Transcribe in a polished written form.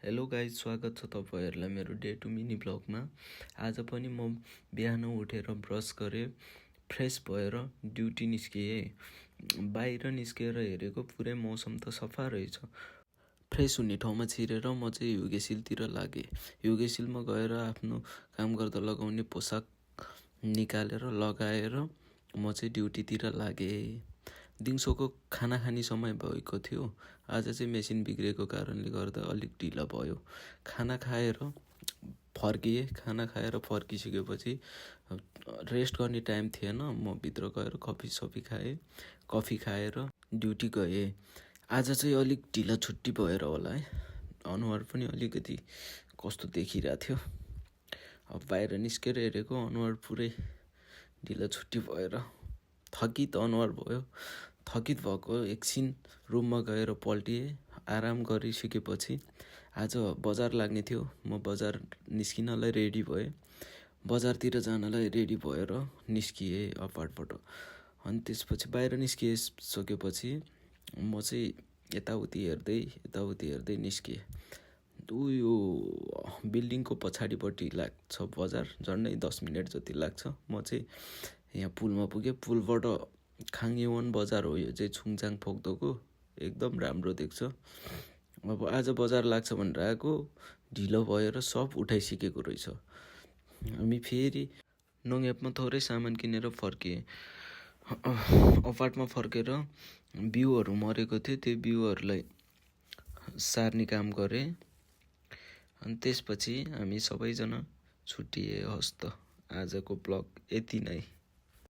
Hello guys, स्वागत छ तपाईहरुलाई मेरो डे टु मिनी ब्लगमा। आज पनि म बिहान उठेर ब्रस गरे, फ्रेश भएर ड्युटी निस्किए। बाहिर निस्केर हेरेको पुरै मौसम त सफा रहेछ। फ्रेश हुने ठाउँमा छिरेर म चाहिँ युगेशिलतिर लागे। युगेशिलमा गएर आफ्नो काम गर्दा लगाउने पोसाक निकालेर लगाएर म चाहिँ ड्युटीतिर लागे। दिउँसोको खाना खाने समय भएको थियो। आज चाहिँ मेसिन बिग्रेको कारणले गर्दा अलिक ढिला भयो। खाना खाएर फर्किसकेपछि रेस्ट गर्ने टाइम थिएन। म भित्र गएर कफी खाएर ड्युटी गए। आज चाहिँ अलिक ढिला छुट्टी भएर होला है, अनुहार पनि अलिकति कस्तो देखिरहेको थियो। अब बाहिर निस्केर हेरेको अनुहार पुरै ढिला छुट्टी भएर थकित अनुहार भयो। थकित भएको एकछिन रुममा गएर पल्टिए। आराम गरिसकेपछि आज बजार लाग्ने थियो। म बजार निस्किनलाई रेडी भएँ। बजारतिर जानलाई रेडी भएर निस्किएँ अपार्टबाट। अनि त्यसपछि बाहिर निस्किसकेपछि म चाहिँ यताउति हेर्दै निस्किएँ। यो बिल्डिङको पछाडिपट्टि लाग्छ बजार, झन्डै 10 मिनट जति लाग्छ। म चाहिँ यहाँ पुलमा पुगेँ। पुलबाट खाङयवन बजार हो यो चाहिँ, छुङचाङ फोक्दोको एकदम राम्रो देख्छ। अब आज बजार लाग्छ भनेर आएको, ढिलो भएर सब उठाइसकेको रहेछ। हामी फेरि नोङएपमा थोरै सामान किनेर फर्किएँ। अपार्टमा फर्केर बिउहरू मरेको थियो, त्यो बिउहरूलाई सार्ने काम गरेँ। अनि त्यसपछि हामी सबैजना छुट्टिए। हस्त आजको ब्लग यति नै।